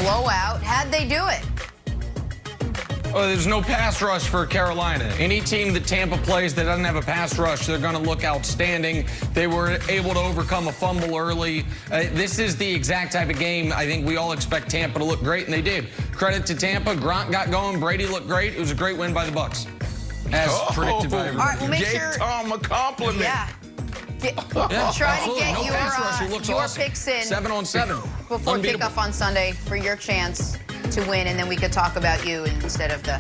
blowout. How'd they do it? Oh, there's no pass rush for Carolina. Any team that Tampa plays that doesn't have a pass rush, they're going to look outstanding. They were able to overcome a fumble early. This is the exact type of game I think we all expect Tampa to look great, and they did. Credit to Tampa. Gronk got going. Brady looked great. It was a great win by the Bucs, as predicted by everybody. All right, we'll make Gave sure. Tom a compliment. Yeah. Try to get your picks in 7 on 7 before kickoff on Sunday for your chance to win, and then we could talk about you instead of the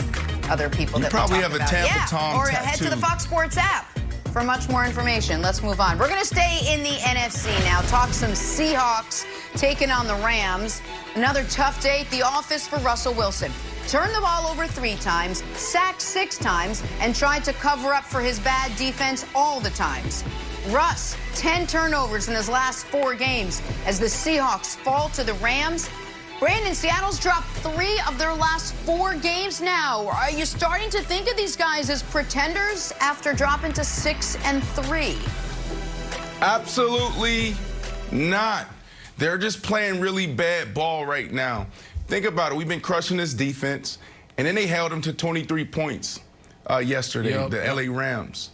other people that probably we'll have talk a about. Tampa Tom or tattoo. head to the Fox Sports app for much more information. Let's move on. We're going to stay in the NFC now. Talk some Seahawks taking on the Rams. Another tough day at the office for Russell Wilson. Turned the ball over 3 times, sacked 6 times, and tried to cover up for his bad defense all the times. Russ, 10 turnovers in his last 4 games as the Seahawks fall to the Rams. Brandon, Seattle's dropped 3 of their last 4 games now. Are you starting to think of these guys as pretenders after dropping to 6 and 3? Absolutely not. They're just playing really bad ball right now. Think about it. We've been crushing this defense, and then they held them to 23 points yesterday, the LA Rams.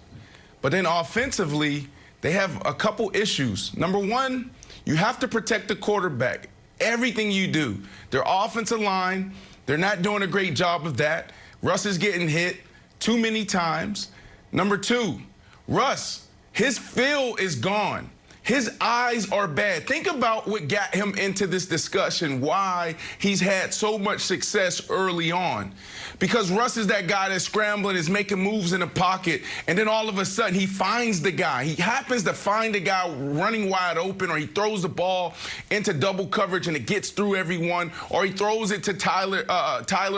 But then offensively, they have a couple issues. Number one, you have to protect the quarterback. Everything you do. Their offensive line, they're not doing a great job of that. Russ is getting hit too many times. Number 2, Russ, his feel is gone. His eyes are bad. Think about what got him into this discussion, why he's had so much success early on. Because Russ is that guy that's scrambling, is making moves in the pocket, and then all of a sudden he finds the guy. He happens to find the guy running wide open, or he throws the ball into double coverage and it gets through everyone, or he throws it to Tyler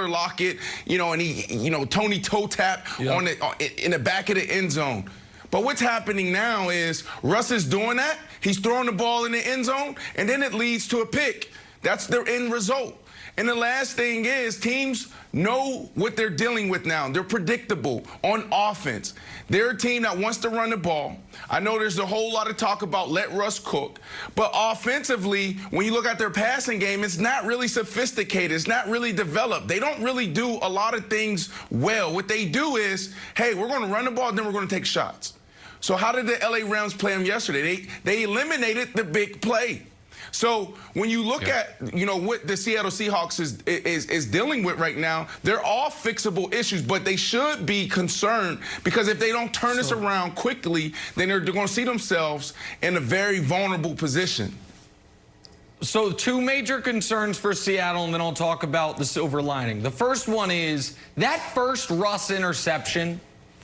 Lockett, and he, Tony toe tap in the back of the end zone. But what's happening now is Russ is doing that. He's throwing the ball in the end zone, and then it leads to a pick. That's their end result. And the last thing is teams know what they're dealing with now. They're predictable on offense. They're a team that wants to run the ball. I know there's a whole lot of talk about let Russ cook. But offensively, when you look at their passing game, it's not really sophisticated. It's not really developed. They don't really do a lot of things well. What they do is, hey, we're going to run the ball, then we're going to take shots. So how did the LA Rams play them yesterday? They eliminated the big play. So when you look at, what the Seattle Seahawks is dealing with right now, they're all fixable issues, but they should be concerned, because if they don't turn this around quickly, then they're going to see themselves in a very vulnerable position. So 2 major concerns for Seattle, and then I'll talk about the silver lining. The first one is that first Russ interception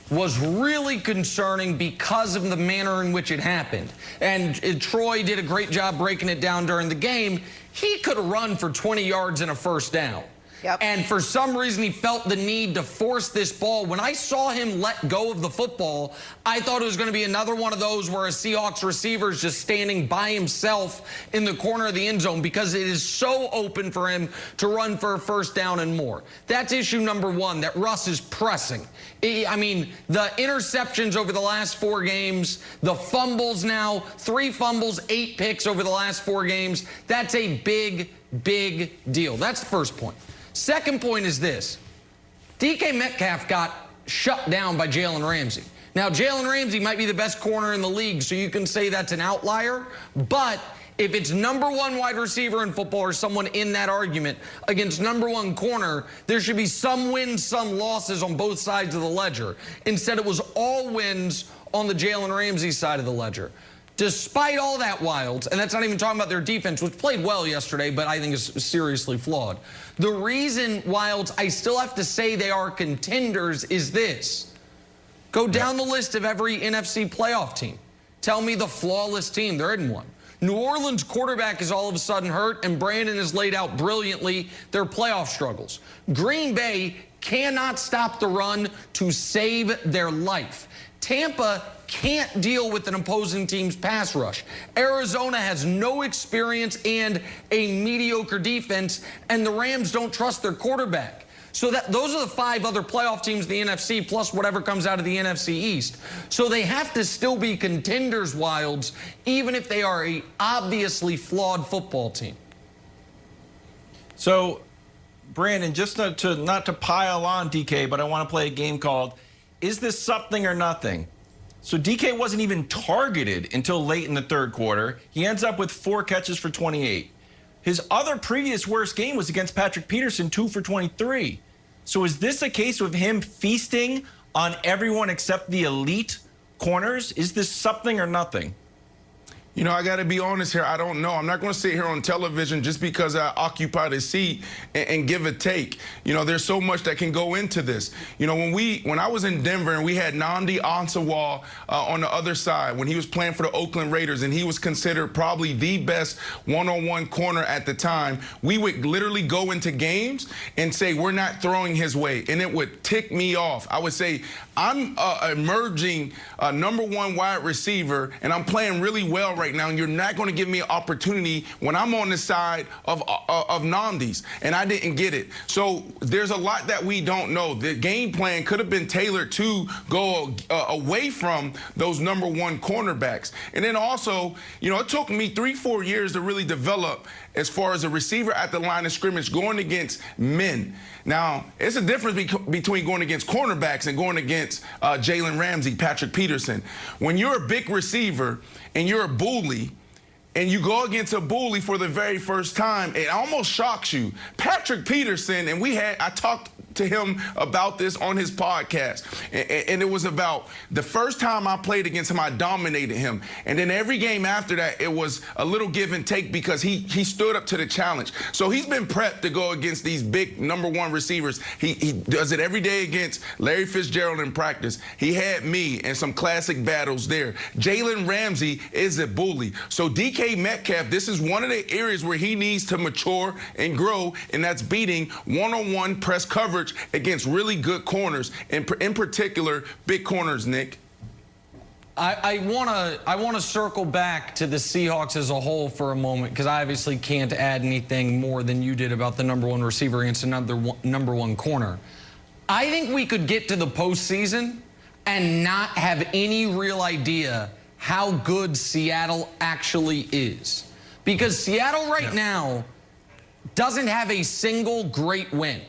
was really concerning because of the manner in which it happened. And Troy did a great job breaking it down during the game. He could have run for 20 yards and a first down. Yep. And for some reason, he felt the need to force this ball. When I saw him let go of the football, I thought it was going to be another one of those where a Seahawks receiver is just standing by himself in the corner of the end zone, because it is so open for him to run for a first down and more. That's issue number 1, that Russ is pressing. I mean, the interceptions over the last 4 games, the fumbles now, 3 fumbles, 8 picks over the last 4 games. That's a big, big deal. That's the first point. Second point is this. DK Metcalf got shut down by Jalen Ramsey. Now, Jalen Ramsey might be the best corner in the league, so you can say that's an outlier. But if it's number 1 wide receiver in football, or someone in that argument against number 1 corner, there should be some wins, some losses on both sides of the ledger. Instead, it was all wins on the Jalen Ramsey side of the ledger. Despite all that, Wilds, and that's not even talking about their defense, which played well yesterday, but I think is seriously flawed. The reason, Wilds, I still have to say they are contenders is this. Go down the list of every NFC playoff team. Tell me the flawless team. There isn't one. New Orleans quarterback is all of a sudden hurt, and Brandon has laid out brilliantly their playoff struggles. Green Bay cannot stop the run to save their life. Tampa can't deal with an opposing team's pass rush. Arizona has no experience and a mediocre defense, and the Rams don't trust their quarterback. So those are the 5 other playoff teams in the NFC, plus whatever comes out of the NFC East. So they have to still be contenders, Wilds, even if they are a obviously flawed football team. So, Brandon, just not to pile on DK, but I want to play a game called Is This Something or Nothing? So DK wasn't even targeted until late in the third quarter. He ends up with 4 catches for 28. His other previous worst game was against Patrick Peterson, 2 for 23. So is this a case of him feasting on everyone except the elite corners? Is this something or nothing? You know, I got to be honest here. I don't know. I'm not going to sit here on television just because I occupied a seat and give a take. You know, there's so much that can go into this. You know, when I was in Denver and we had Nnamdi Ansawal on the other side when he was playing for the Oakland Raiders and he was considered probably the best one-on-one corner at the time, we would literally go into games and say we're not throwing his way, and it would tick me off. I would say I'm emerging #1 wide receiver and I'm playing really well right now, and you're not going to give me an opportunity when I'm on the side of Nnamdi's, and I didn't get it. So there's a lot that we don't know. The game plan could have been tailored to go away from those #1 cornerbacks. And then also, you know, it took me 3-4 years to really develop as far as a receiver at the line of scrimmage going against men. Now, it's a difference between going against cornerbacks and going against Jalen Ramsey, Patrick Peterson. When you're a big receiver and you're a bully, and you go against a bully for the very first time, it almost shocks you. Patrick Peterson, and I talked to him about this on his podcast, and it was about the first time I played against him, I dominated him, and then every game after that, it was a little give and take because he stood up to the challenge. So he's been prepped to go against these big #1 receivers. He does it every day against Larry Fitzgerald in practice. He had me in some classic battles there. Jalen Ramsey is a bully. So DK Metcalf, this is one of the areas where he needs to mature and grow, and that's beating one-on-one press coverage against really good corners, and in particular, big corners, Nick. I want to circle back to the Seahawks as a whole for a moment, because I obviously can't add anything more than you did about the #1 receiver against another #1 corner. I think we could get to the postseason and not have any real idea how good Seattle actually is, because Seattle right now doesn't have a single great win.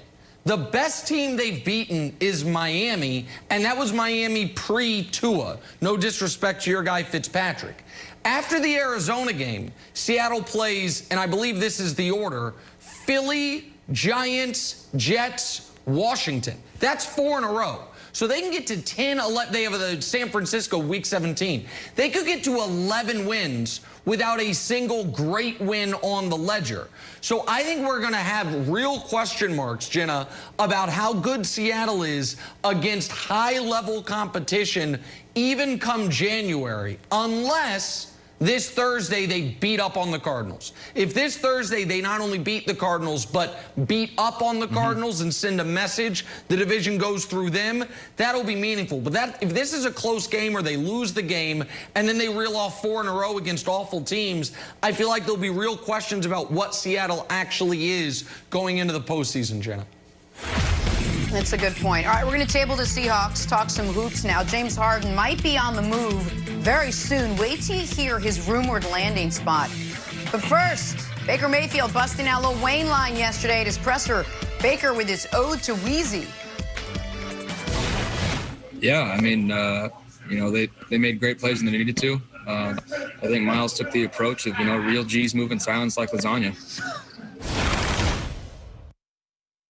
The best team they've beaten is Miami, and that was Miami pre-Tua. No disrespect to your guy Fitzpatrick. After the Arizona game, Seattle plays, and I believe this is the order, Philly, Giants, Jets, Washington. That's 4 in a row. So they can get to 10, 11. They have the San Francisco week 17. They could get to 11 wins without a single great win on the ledger. So I think we're going to have real question marks, Jenna, about how good Seattle is against high-level competition even come January, unless this Thursday they beat up on the Cardinals. If this Thursday they not only beat the Cardinals, but beat up on the Cardinals and send a message, the division goes through them, that'll be meaningful. But if this is a close game or they lose the game and then they reel off 4 in a row against awful teams, I feel like there'll be real questions about what Seattle actually is going into the postseason, Jenna. That's a good point. All right, we're going to table the Seahawks, talk some hoops now. James Harden might be on the move very soon. Wait till you hear his rumored landing spot. But first, Baker Mayfield busting out Lil Wayne line yesterday at his presser. Baker with his ode to Weezy. Yeah, I mean, you know, they made great plays when they needed to. I think Miles took the approach of, you know, real G's moving silence like lasagna.